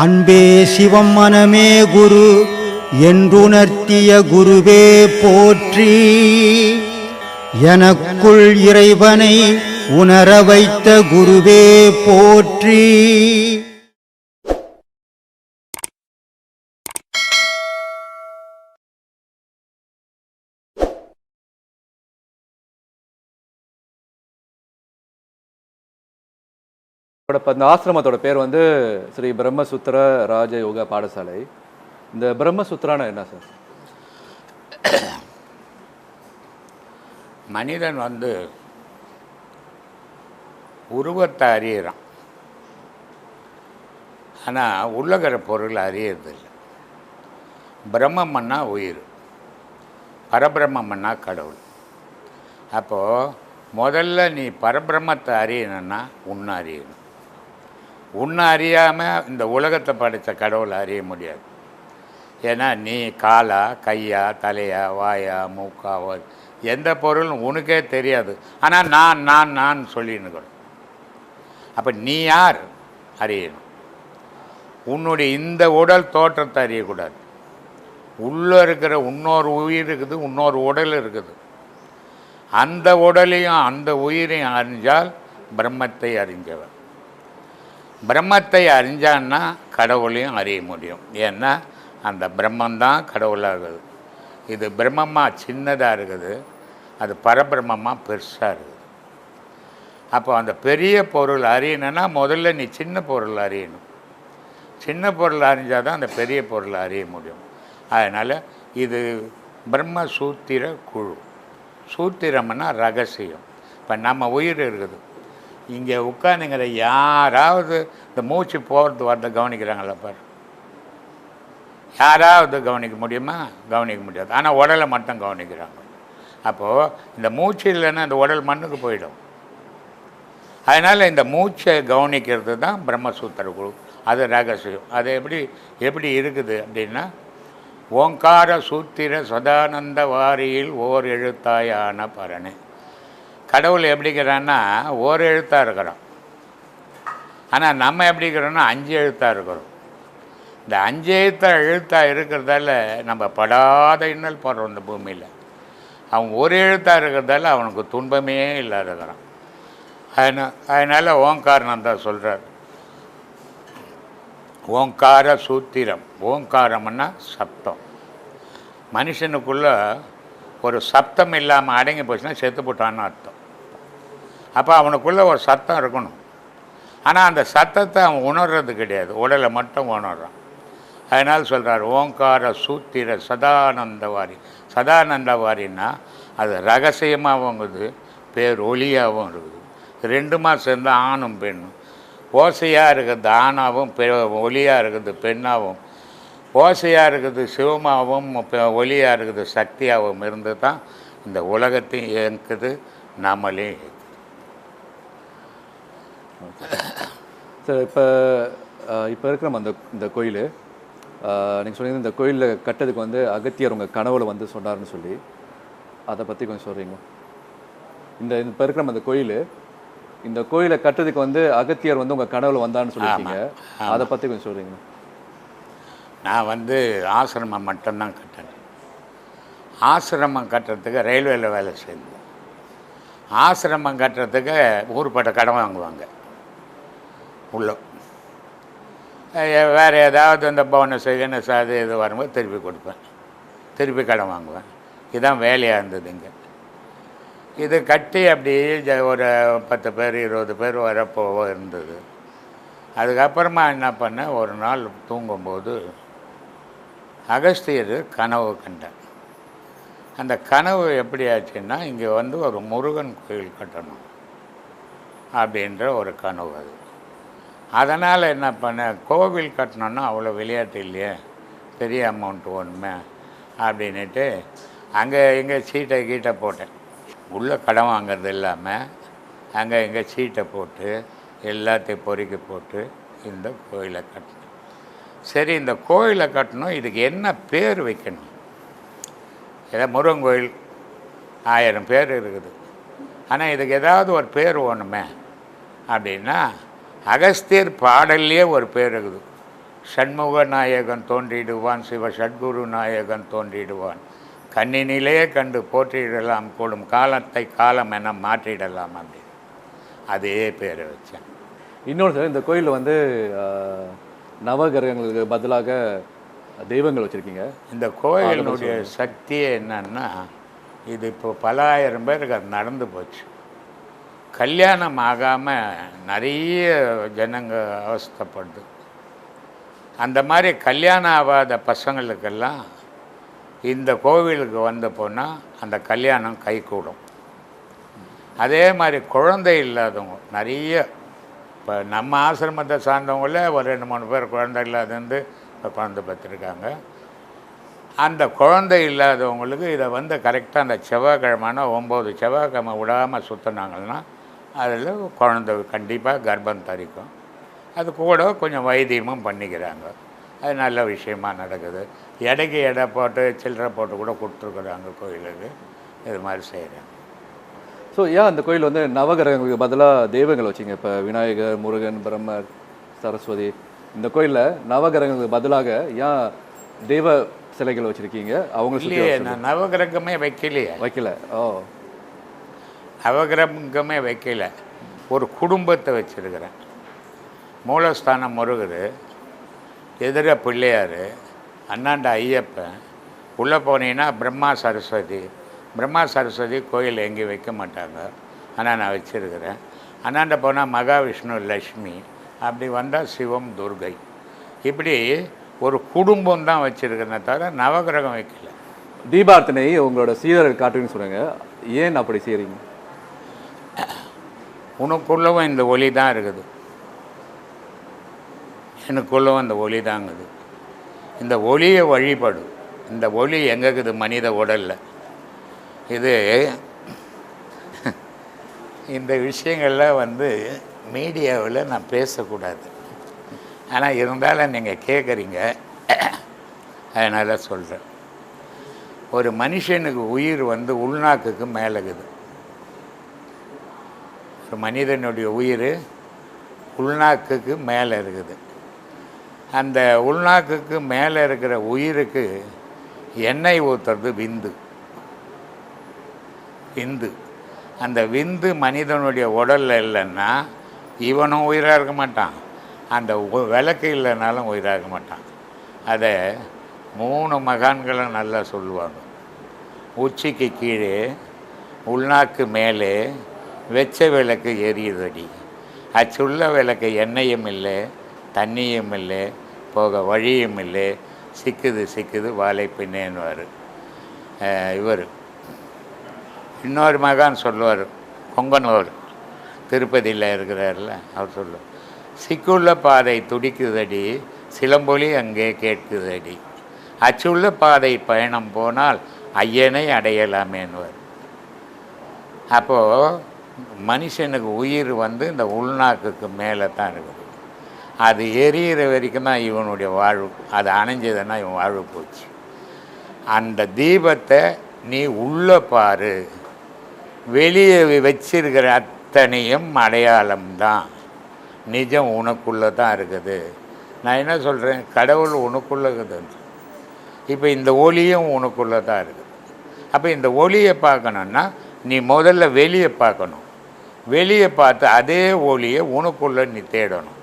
அன்பே சிவம் மனமே குரு என்றுணர்த்திய குருவே போற்றி. எனக்குள் இறைவனை உணர வைத்த குருவே போற்றி. இந்த ஆசிரமத்தோட பேர் வந்து ஸ்ரீ பிரம்மசூத்திர ராஜயோக பாடசாலை. இந்த பிரம்மசூத்திரானா என்ன சார்? மனிதன் வந்து உருவத்தை அறியறான், ஆனால் உள்ளகிற பொருள் அறியறதில்லை. பிரம்மம்னா உயிர், பரபிரம்மன்னா கடவுள். அப்போது முதல்ல நீ பரபிரம்மத்தை அறியணுன்னா உன்னை அறியணும். உன்னை அறியாமல் இந்த உலகத்தை படைத்த கடவுளை அறிய முடியாது. ஏன்னா நீ காலா, கையா, தலையா, வாயா, மூக்காவோ எந்த பொருளும் உனக்கே தெரியாது. ஆனால் நான் நான் நான் சொல்லின்னுக்கணும். அப்போ நீ யார் அறியணும். உன்னுடைய இந்த உடல் தோற்றத்தை அறியக்கூடாது. உள்ளே இருக்கிற இன்னொரு உயிர் இருக்குது, இன்னொரு உடல் இருக்குது. அந்த உடலையும் அந்த உயிரையும் அறிஞ்சால் பிரம்மத்தை அறிஞ்சவர். பிரம்மத்தை அறிஞ்சான்னா கடவுளையும் அறிய முடியும். ஏன்னா அந்த பிரம்மந்தான் கடவுளாக இருக்குது. இது பிரம்மமாக சின்னதாக இருக்குது, அது பரபிரம்மமாக பெருசாக இருக்குது. அப்போ அந்த பெரிய பொருள் அறியணுன்னா முதல்ல நீ சின்ன பொருள் அறியணும். சின்ன பொருள் அறிஞ்சால் தான் அந்த பெரிய பொருளை அறிய முடியும். அதனால் இது பிரம்மசூத்திர குழு. சூத்திரம்னா ரகசியம். இப்போ நம்ம உயிர் இருக்குது, இங்கே உட்காந்துங்கிற யாராவது இந்த மூச்சு போகிறது வரத கவனிக்கிறாங்களா பாரு? யாராவது கவனிக்க முடியுமா? கவனிக்க முடியாது. ஆனால் உடலை மட்டும் கவனிக்கிறாங்க. அப்போது இந்த மூச்சு இல்லைன்னா இந்த உடல் மண்ணுக்கு போயிடும். அதனால் இந்த மூச்சை கவனிக்கிறது தான் பிரம்மசூத்திர குழு. அது ரகசியம். அது எப்படி இருக்குது அப்படின்னா, ஓங்கார சூத்திர சதானந்த வாரியில் ஓர் எழுத்தாயான பரணே. கடவுள் எப்படிங்கிறான்னா ஓர் எழுத்தாக இருக்கிறோம். ஆனால் நம்ம எப்படிங்கிறோன்னா 5 எழுத்தாக இருக்கிறோம். இந்த 5 எழுத்தாக இருக்கிறதால நம்ம படாத இன்னல் போடுறோம் இந்த பூமியில். அவன் ஒரு எழுத்தாக இருக்கிறதால அவனுக்கு துன்பமே இல்லாதக்கிறான். அதனால் ஓங்காரனந்தா சொல்கிறார், ஓங்கார சூத்திரம். ஓங்காரம்னா சப்தம். மனுஷனுக்குள்ளே ஒரு சப்தம் இல்லாமல் அடங்கி போச்சுன்னா செத்து போட்டான்னு அர்த்தம். அப்போ அவனுக்குள்ளே ஒரு சத்தம் இருக்கணும். ஆனால் அந்த சத்தத்தை அவன் உணர்றது கிடையாது, உடலை மட்டும் உணர்றான். அதனால் சொல்கிறார் ஓங்கார சூத்திர சதானந்தவாரி. சதானந்தவாரின்னா அது ரகசியமாகவும் இருக்குது, பேர் ஒளியாகவும் இருக்குது. ரெண்டுமா சேர்ந்து ஆணும் பெண்ணும். ஓசையாக இருக்குது ஆணாகவும், ஒளியாக இருக்குது பெண்ணாகவும். ஓசையாக இருக்குது சிவமாகவும், ஒளியாக இருக்குது சக்தியாகவும் இருந்து தான் இந்த உலகத்தையும் இயங்குது, நம்மளே. சார் இப்போ இருக்கிற இந்த கோயில், நீங்கள் சொன்னீங்க இந்த கோயிலில் கட்டதுக்கு வந்து அகத்தியர் உங்கள் கனவுல வந்து சொன்னார்னு சொல்லி, அதை பற்றி கொஞ்சம் சொல்கிறீங்களா? இப்போ இருக்கிற அந்த கோயில், இந்த கோயிலை கட்டுறதுக்கு வந்து அகத்தியர் வந்து உங்கள் கனவுல வந்தான்னு சொல்லியிருக்கீங்க, அதை பற்றி கொஞ்சம் சொல்கிறீங்களா? நான் வந்து ஆசிரமம் மட்டும்தான் கட்டினேன். ஆசிரமம் கட்டுறதுக்கு ரயில்வேயில் வேலை செய்யணும். ஆசிரமம் கட்டுறதுக்கு ஊர்பட்ட கடன் வாங்குவாங்க. உள்ள வேறு ஏதாவது இந்த போனஸ் கினஸ் அது இது வரும்போது திருப்பி கொடுப்பேன், திருப்பி கடன் வாங்குவேன். இதுதான் வேலையாக இருந்தது இங்கே. இது கட்டி அப்படியே ஒரு 10 பேர் 20 பேர் வரப்போவோ இருந்தது. அதுக்கப்புறமா என்ன பண்ணேன், ஒரு நாள் தூங்கும்போது அகஸ்தியர் கனவு கண்டேன். அந்த கனவு எப்படி ஆச்சுன்னா, இங்கே வந்து ஒரு முருகன் கோயில் கட்டணும் அப்படின்ற ஒரு கனவு அது. அதனால் என்ன பண்ணேன், கோவில் கட்டணுன்னா அவ்வளோ விளையாட்டு இல்லையே, பெரிய அமௌண்ட்டு ஒன்றுமே அப்படின்ட்டு அங்கே எங்கே சீட்டை போட்டேன். உள்ளே கடன் வாங்கிறது இல்லாமல் அங்கே எங்கே சீட்டை போட்டு எல்லாத்தையும் பொறுக்கி போட்டு இந்த கோயிலை கட்டணும். சரி, இந்த கோயிலை கட்டணும், இதுக்கு என்ன பேர் வைக்கணும்? ஏதோ முருகன் கோயில் 1000 பேர் இருக்குது, ஆனால் இதுக்கு ஏதாவது ஒரு பேர் வேணுமே அப்படின்னா அகஸ்தியர் பாடல்லையே ஒரு பேர் இருக்குது, ஷண்முக நாயகன் தோன்றிடுவான், சிவ சட்குரு நாயகன் தோன்றிடுவான், கண்ணினிலே கண்டு போற்றிடலாம், கூடும் காலத்தை காலம் என மாற்றிடலாம் அப்படின்னு அதே பேரை வச்சேன். இன்னொன்று சார், இந்த கோயிலில் வந்து நவகிரகங்களுக்கு பதிலாக தெய்வங்கள் வச்சுருக்கீங்க. இந்த கோயிலினுடைய சக்தியே என்னன்னா, இது இப்போ பல ஆயிரம் பேருக்கு அது நடந்து போச்சு. கல்யாணம் ஆகாமல் நிறைய ஜனங்க அவஸ்தைப்படுது. அந்த மாதிரி கல்யாணம் ஆகாத பசங்களுக்கெல்லாம் இந்த கோவிலுக்கு வந்த போனால் அந்த கல்யாணம் கைகூடும். அதே மாதிரி குழந்தை இல்லாதவங்க நிறைய, இப்போ நம்ம ஆசிரமத்தை சார்ந்தவங்கள ஒரு 2-3 பேர் குழந்தை இல்லாதந்து இப்போ குழந்தை பெற்றிருக்காங்க. அந்த குழந்தை இல்லாதவங்களுக்கு இதை வந்து கரெக்டாக அந்த செவ்வாய்க்கிழமைனா 9 செவ்வாய்க்கிழமை விடாமல் சுற்றினாங்கன்னா அதில் குழந்தை கண்டிப்பாக கர்ப்பம் தரிக்கும். அது கூட கொஞ்சம் வைத்தியமும் பண்ணிக்கிறாங்க. அது நல்ல விஷயமாக நடக்குது. எடைக்கு எடை போட்டு சில்லறை போட்டு கூட கொடுத்துருக்குறாங்க கோயிலுக்கு. இது மாதிரி செய்கிறாங்க. ஸோ ஏன் அந்த கோயில் வந்து நவகிரகங்களுக்கு பதிலாக தெய்வங்கள் வச்சிங்க? இப்போ விநாயகர், முருகன், பிரம்மர், சரஸ்வதி, இந்த கோயிலில் நவகிரகங்களுக்கு பதிலாக ஏன் தெய்வ சிலைகள் வச்சுருக்கீங்க? அவங்க இல்லையே, நான் நவகிரகமே வைக்கல. ஓ, நவகிரகமே வைக்கல. ஒரு குடும்பத்தை வச்சுருக்கிறேன். மூலஸ்தானம் முருகர், எதிர பிள்ளையார், அண்ணாண்ட ஐயப்பன், உள்ளே போனீங்கன்னா பிரம்மா சரஸ்வதி கோயில் எங்கேயும் வைக்க மாட்டாங்க, ஆனால் நான் வச்சுருக்கிறேன். அண்ணாண்ட போனால் மகாவிஷ்ணு, லக்ஷ்மி, அப்படி வந்தால் சிவம், துர்கை, இப்படி ஒரு குடும்பம் தான் வச்சுருக்கிறேன், தவிர நவகிரகம் வைக்கல. தீபார்த்தனை உங்களோட சீரர்கள் காட்டுன்னு சொல்லுங்க, ஏன் அப்படி செய்கிறீங்க? உனக்குள்ளவும் இந்த ஒளி தான் இருக்குது, எனக்குள்ளவும் இந்த ஒளி தாங்குது. இந்த ஒளியை வழிபடு. இந்த ஒளி எங்கே இருக்குது? மனித உடலில். இது இந்த விஷயங்கள்லாம் வந்து மீடியாவில் நான் பேசக்கூடாது, ஆனால் இருந்தாலும் நீங்கள் கேட்குறீங்க, அதனால் சொல்கிறேன். ஒரு மனுஷனுக்கு உயிர் வந்து உள்நாக்குக்கு மேலே இருக்குது. ஒரு மனிதனுடைய உயிர் உள்நாக்குக்கு மேலே இருக்குது. அந்த உள்நாக்குக்கு மேலே இருக்கிற உயிருக்கு எண்ணெய் ஊற்றுறது விந்து. அந்த விந்து மனிதனுடைய உடலில் இல்லைன்னா இவனும் உயிராக இருக்க மாட்டான், அந்த விளக்கு இல்லைனாலும் உயிராக இருக்க மாட்டான். அதை 3 மகான்களும் நல்லா சொல்லுவாங்க. உச்சிக்கு கீழே, உள்நாக்கு மேலே வெச்ச விளக்கு எரியுதடி, அச்சுள்ள விளக்கு எண்ணெயும் இல்லை, தண்ணியும் இல்லை, போக வழியும் இல்லை, சிக்குது வாழை பின்னேன்னுவார் இவர். இன்னொரு மகான் சொல்லுவார், கொங்கனூர் திருப்பதியில் இருக்கிறார்ல, அவர் சொல்லுவார், சிக்குள்ள பாதை துடிக்குதடி, சிலம்பொலி அங்கே கேட்குதடி, அச்சுள்ள பாதை பயணம் போனால் ஐயனை அடையலாமேன்னுவார். அப்போது மனுஷனுக்கு உயிர் வந்து இந்த உள்நாக்குக்கு மேலே தான் இருக்குது. அது எரியிற வரைக்கும் தான் இவனுடைய வாழ்வு. அது அணைஞ்சதுன்னா இவன் வாழ்வு போச்சு. அந்த தீபத்தை நீ உள்ளே பாரு, வெளியே வச்சிருக்கிற அத்தனையும் அடையாளம்தான், நிஜம் உனக்குள்ளே தான் இருக்குது. நான் என்ன சொல்கிறேன், கடவுள் உனக்குள்ளே இருக்குது. இப்போ இந்த ஒளியும் உனக்குள்ளே தான் இருக்குது. அப்போ இந்த ஒளியை பார்க்கணுன்னா நீ முதல்ல வெளியே பார்க்கணும். வெளியே பார்த்து அதே ஒளியை உனக்குள்ளே நீ தேடணும்.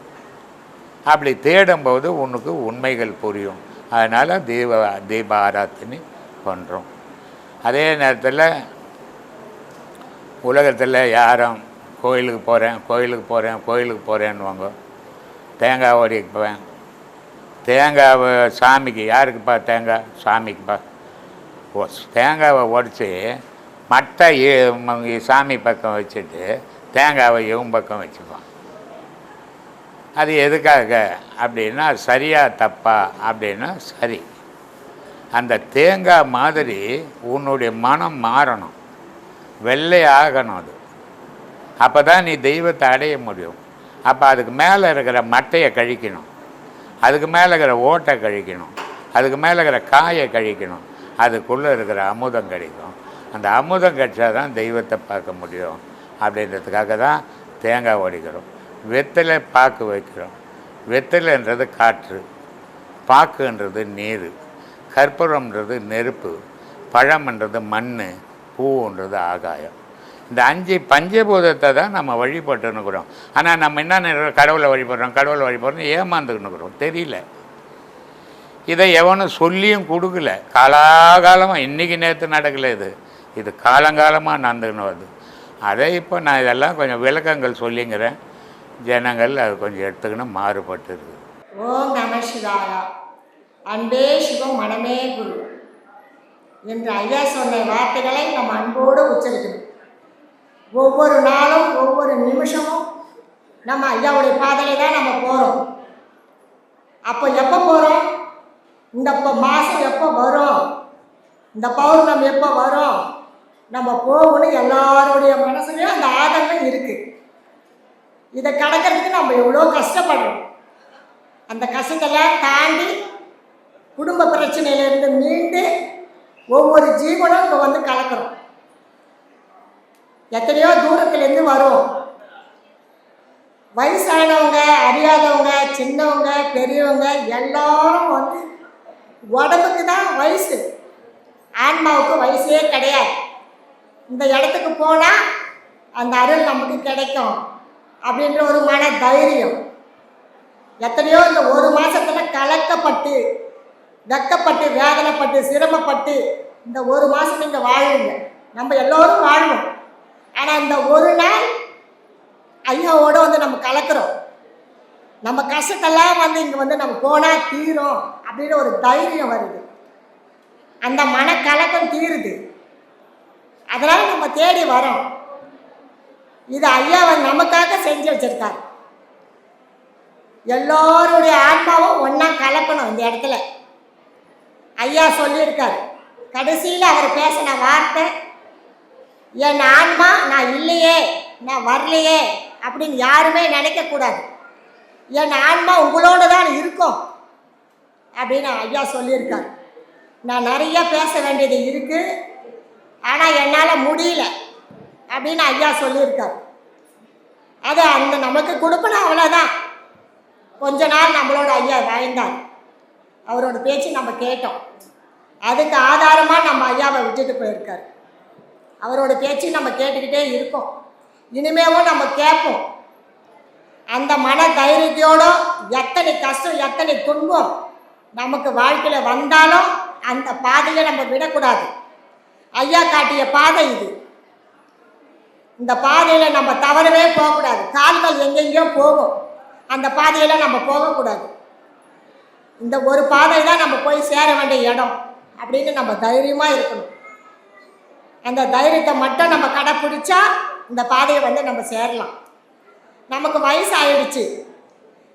அப்படி தேடும்போது உனக்கு உண்மைகள் புரியும். அதனால் தீப ஆராதனை பண்ணுறோம். அதே நேரத்தில் உலகத்தில் யாரும் கோயிலுக்கு போகிறேன்னுவாங்க. தேங்காய் உடைப்பேன். தேங்காவை சாமிக்கு, யாருக்குப்பா தேங்காய்? சாமிக்குப்பா. தேங்காவை உடச்சி மட்டை சாமி பக்கம் வச்சுட்டு தேங்காவை இவன் பக்கம் வச்சுப்பான். அது எதுக்காக அப்படின்னா, சரியா தப்பா அப்படின்னா சரி. அந்த தேங்காய் மாதிரி உன்னுடைய மனம் மாறணும், வெள்ளை ஆகணும். அது அப்போ தான் நீ தெய்வத்தை அடைய முடியும். அப்போ அதுக்கு மேலே இருக்கிற மட்டையை கழிக்கணும், அதுக்கு மேலே இருக்கிற ஓட்டை கழிக்கணும், அதுக்கு மேலே இருக்கிற காயை கழிக்கணும், அதுக்குள்ளே இருக்கிற அமுதம் கிடைக்கும். அந்த அமுதம் கிடைச்சா தான் தெய்வத்தை பார்க்க முடியும். அப்படின்றதுக்காக தான் தேங்காய் உடைக்கிறோம். வெத்தலை பாக்கு வைக்கிறோம். வெத்தலைன்றது காற்று, பாக்குன்றது நீர், கற்பூரம்ன்றது நெருப்பு, பழம்ன்றது மண், பூன்றது ஆகாயம். இந்த 5 பஞ்சபூதத்தை தான் நம்ம வழிபட்டுன்னுக்குறோம். ஆனால் நம்ம என்ன கடவுளை வழிபடுறோம் ஏமாந்துன்னுக்குறோம், தெரியல. இதை எவனும் சொல்லியும் கொடுக்கல. காலாகாலமாக இன்றைக்கி நேற்று நடக்கலை, இது காலங்காலமாக நடந்துன்னு வருது. அதை இப்போ நான் இதெல்லாம் கொஞ்சம் விளக்கங்கள் சொல்லிங்கிறேன். ஜனங்கள் அது கொஞ்சம் எடுத்துக்கணும், மாறுபட்டு இருக்குது. ஓம் நம சிவாயா. அன்பே சிவம் மனமே குரு என்று ஐயா சொன்ன வார்த்தைகளை நம்ம அன்போடு உச்சரிக்கணும். ஒவ்வொரு நாளும் ஒவ்வொரு நிமிஷமும் நம்ம ஐயாவுடைய பாதையில் தான் நம்ம போகிறோம். அப்போ எப்போ போகிறோம்? இந்த மாதம் எப்போ வரும், இந்த பௌர்ணமி எப்போ வரும், நம்ம போகணும். எல்லாருடைய மனசுலையும் அந்த ஆதங்கம் இருக்குது. இதை கடக்கிறதுக்கு நம்ம எவ்வளோ கஷ்டப்படுறோம். அந்த கஷ்டத்தெல்லாம் தாண்டி குடும்ப பிரச்சனையிலேருந்து மீண்டு ஒவ்வொரு ஜீவனும் இங்கே வந்து கலக்கிறோம். எத்தனையோ தூரத்துலேருந்து வரும். வயசானவங்க, அறியாதவங்க, சின்னவங்க, பெரியவங்க எல்லாரும் வந்து உடம்புக்கு தான் வயசு, ஆன்மாவுக்கு வயசே கிடையாது. இந்த இடத்துக்கு போனால் அந்த அருள் நமக்கு கிடைக்கும் அப்படின்ற ஒரு மன தைரியம். எத்தனையோ இந்த ஒரு மாதத்தில் கலக்கப்பட்டு, வெக்கப்பட்டு, வேதனைப்பட்டு, சிரமப்பட்டு இந்த ஒரு மாதம் நீங்கள் வாழுங்க. நம்ம எல்லோரும் வாழணும். ஆனால் இந்த ஒரு நாள் ஐயாவோடு வந்து நம்ம கலக்கிறோம். நம்ம கஷ்டத்தெல்லாம் வந்து இங்கே வந்து நம்ம போனால் தீரும் அப்படின்னு ஒரு தைரியம் வருது. அந்த மனக்கலக்கம் தீருது. அதனால் நம்ம தேடி வரோம். இது ஐயாவை நமக்காக செஞ்சு வச்சிருக்காரு. எல்லோருடைய ஆன்மாவும் ஒன்றா கலக்கணும் இந்த இடத்துல. ஐயா சொல்லியிருக்காரு. கடைசியில் அவர் பேசின வார்த்தை, என் ஆன்மா நான் இல்லையே, நான் வரலையே அப்படின்னு யாருமே நினைக்கக்கூடாது. என் ஆன்மா உங்களோடு தான் இருக்கும் அப்படின்னு ஐயா சொல்லியிருக்காரு. நான் நிறைய பேச வேண்டியது இருக்குது, ஆனால் என்னால் முடியல அப்படின்னு ஐயா சொல்லியிருக்காரு. அது அந்த நமக்கு கொடுக்கணும், அவ்வளோதான். கொஞ்ச நாள் நம்மளோட ஐயா வாழ்ந்தார். அவரோட பேச்சு நம்ம கேட்டோம். அதுக்கு ஆதாரமாக நம்ம ஐயாவை விட்டுட்டு போயிருக்காரு. அவரோட பேச்சு நம்ம கேட்டுக்கிட்டே இருக்கோம். இனிமேவும் நம்ம கேட்போம். அந்த மன தைரியத்தோட எத்தனை கஷ்டம், எத்தனை துன்பம் நமக்கு வாழ்க்கையில் வந்தாலும் அந்த பாதையை நம்ம விடக்கூடாது. ஐயா காட்டிய பாதை இது. இந்த பாதையில் நம்ம தவறவே போகக்கூடாது. கால்கள் எங்கெங்கேயோ போகும், அந்த பாதையில் நம்ம போகக்கூடாது. இந்த ஒரு பாதை தான் நம்ம போய் சேர வேண்டிய இடம் அப்படின்னு நம்ம தைரியமாக இருக்கணும். அந்த தைரியத்தை மட்டும் நம்ம கடைப்பிடிச்சா இந்த பாதையை வந்து நம்ம சேரலாம். நமக்கு வயசு ஆயிடுச்சு,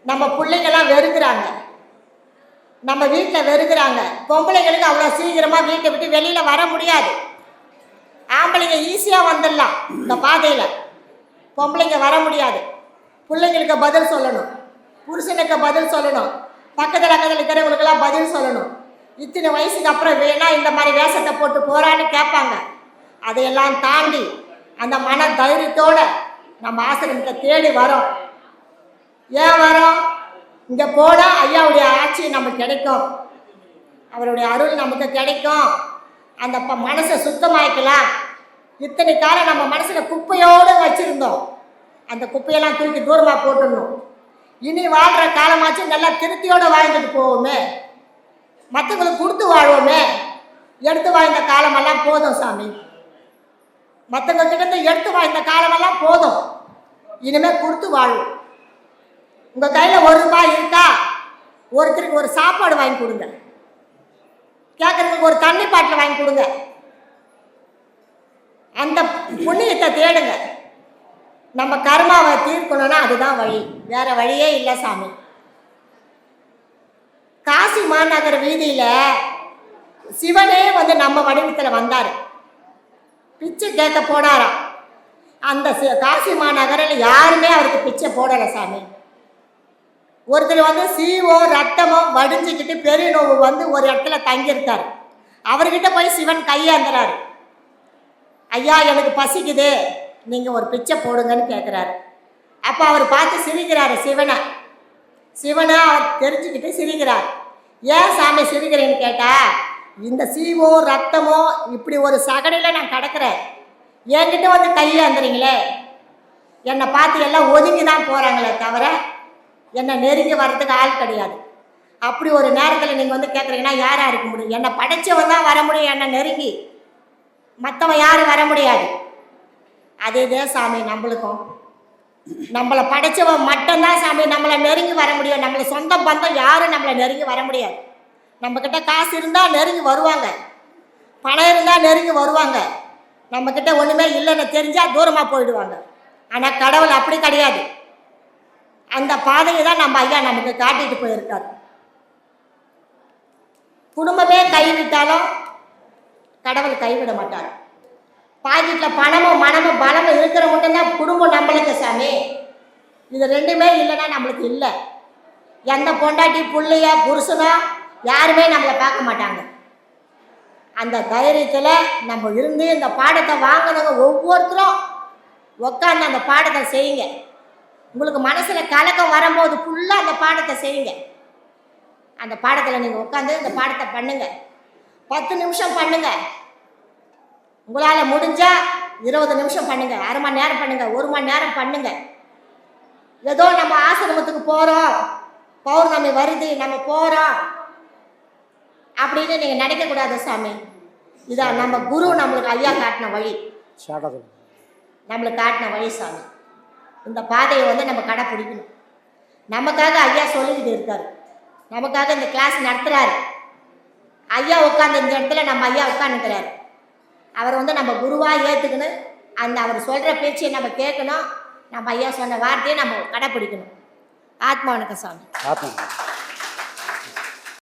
நம்ம பிள்ளைங்கள்லாம் வெறுக்கிறாங்க, நம்ம வீட்டில் வெறுக்கிறாங்க. பொம்பளைங்களுக்கு அவ்வளோ சீக்கிரமாக வீட்டை விட்டு வெளியில் வர முடியாது. ஆம்பளைங்க ஈஸியாக வந்துடலாம் இந்த பாதையில், பொம்பளைங்க வர முடியாது. பிள்ளைங்களுக்கு பதில் சொல்லணும், புருஷனுக்கு பதில் சொல்லணும், பக்கத்தில் இருக்கிறவங்களுக்கெல்லாம் பதில் சொல்லணும். இத்தனை வயசுக்கு அப்புறம் வேணா இந்த மாதிரி வேஷத்தை போட்டு போகிறான்னு கேட்பாங்க. அதையெல்லாம் தாண்டி அந்த மன தைரியத்தோடு நம்ம ஆசிரியத்தை தேடி வரோம். ஏன் வரோம்? இங்கே போனால் ஐயாவுடைய ஆட்சி நமக்கு கிடைக்கும், அவருடைய அருள் நமக்கு கிடைக்கும். அந்த மனசை சுத்தமாக்கலாம். இத்தனை காலம் நம்ம மனசில் குப்பையோடு வச்சுருந்தோம், அந்த குப்பையெல்லாம் தூக்கி தூரமாக போட்டுடணும். இனி வாழ்கிற காலமாச்சு நல்லா திருப்தியோடு வாழ்ந்துட்டு போவோமே, மற்றவங்களுக்கு கொடுத்து வாழ்வோமே. எடுத்து வாழ்ந்த காலமெல்லாம் போதும் சாமி, மற்றவங்க கிட்ட எடுத்து வாழ்ந்த காலமெல்லாம் போதும். இனிமேல் கொடுத்து வாழும். உங்கள் கையில் ₹1 இருக்கா, ஒருத்தருக்கு ஒரு சாப்பாடு வாங்கி கொடுங்க, கேட்குறதுக்கு ஒரு தண்ணி பாட்டில் வாங்கி கொடுங்க. அந்த புண்ணியத்தை தேடுங்க. நம்ம கர்மாவை தீர்க்கணும்னா அதுதான் வழி, வேற வழியே இல்லை சாமி. காசி மாநகர் வீதியில் சிவனே வந்து நம்ம வடிவத்தில் வந்தார், பிச்சை கேட்க போனாராம். அந்த காசி மாநகரில் யாருமே அவருக்கு பிச்சை போடலை சாமி. ஒருத்தர் வந்து சீவோ ரத்தமோ வடிஞ்சிக்கிட்டு பெரிய நோவு வந்து ஒரு இடத்துல தங்கியிருக்காரு. அவர்கிட்ட போய் சிவன் கையாந்துறாரு. ஐயா எனக்கு பசிக்குது, நீங்கள் ஒரு பிச்சை போடுங்கன்னு கேட்குறாரு. அப்போ அவர் பார்த்து சிரிக்கிறாரு சிவனை. சிவனை அவர் தெரிஞ்சுக்கிட்டு சிரிக்கிறார். ஏன் சாமி சிரிக்கிறேன்னு கேட்டா, இந்த சீவோ ரத்தமோ இப்படி ஒரு சகடையில் நான் கிடக்கிறேன், என்கிட்ட வந்து கையாந்துறீங்களே, என்னை பார்த்து எல்லாம் ஒதுங்கி தான் போகிறாங்களே தவிர என்னை நெருங்கி வர்றதுக்கு ஆள் கிடையாது. அப்படி ஒரு நேரத்தில் நீங்கள் வந்து கேட்குறீங்கன்னா யாராக இருக்க முடியும்? என்னை படைச்சவன் தான் வர முடியும் என்னை நெருங்கி, மற்றவன் யாரும் வர முடியாது. அதே சாமி நம்மளுக்கும், நம்மளை படைச்சவன் மட்டும்தான் சாமி நம்மளை நெருங்கி வர முடியும். நம்மளை சொந்த பந்தம் யாரும் நம்மளை நெருங்கி வர முடியாது. நம்மக்கிட்ட காசு இருந்தால் நெருங்கி வருவாங்க, பணம் இருந்தால் நெருங்கி வருவாங்க, நம்மக்கிட்ட ஒன்றுமே இல்லைன்னு தெரிஞ்சால் தூரமாக போயிடுவாங்க. ஆனால் கடவுள் அப்படி கிடையாது. அந்த பாதையை தான் நம்ம ஐயா நமக்கு காட்டிட்டு போயிருக்காரு. குடும்பமே கைவிட்டாலும் கடவுள் கைவிட மாட்டார். பாக்கெட்டில் பணமும் மனமும் பலமும் இருக்கிற மட்டும்தான் குடும்பம் நம்மளுக்கு சாமி. இது ரெண்டுமே இல்லைன்னா நம்மளுக்கு இல்லை. எந்த பொண்டாட்டி புள்ளைய புருஷனோ யாருமே நம்மளை பார்க்க மாட்டாங்க. அந்த தைரியத்தில் நம்ம இருந்து இந்த பாடத்தை வாங்கினவங்க ஒவ்வொருத்தரும் உட்காந்து அந்த பாடத்தை செய்யுங்க. உங்களுக்கு மனசில் கலக்கம் வரும்போது ஃபுல்லாக அந்த பாடத்தை செய்யுங்க. அந்த பாடத்தில் நீங்கள் உட்காந்து இந்த பாடத்தை பண்ணுங்க. 10 நிமிஷம் பண்ணுங்க, உங்களால் முடிஞ்சால் 20 நிமிஷம் பண்ணுங்க, அரை மணி நேரம் பண்ணுங்க, 1 மணி நேரம் பண்ணுங்க. ஏதோ நம்ம ஆசிரமத்துக்கு போகிறோம், பௌர்ணமி வருது நம்ம போகிறோம் அப்படின்னு நீங்கள் நினைக்கக்கூடாது சாமி. இதான் நம்ம குரு நம்மளுக்கு ஐயா காட்டின வழி, நம்மளுக்கு காட்டின வழி சாமி. இந்த பாதையை வந்து நம்ம கடைப்பிடிக்கணும். நமக்காக ஐயா சொல்லிக்கிட்டு இருக்காரு, நமக்காக இந்த கிளாஸ் நடத்துகிறாரு. ஐயா உட்காந்து இந்த இடத்துல நம்ம ஐயா உட்காந்துக்கிறாரு. அவர் வந்து நம்ம குருவாக ஏற்றுக்கணும். அந்த அவர் சொல்கிற பேச்சையை நம்ம கேட்கணும். நம்ம ஐயா சொன்ன வார்த்தையை நம்ம கடைப்பிடிக்கணும். ஆத்மா வணக்கம் சாமி.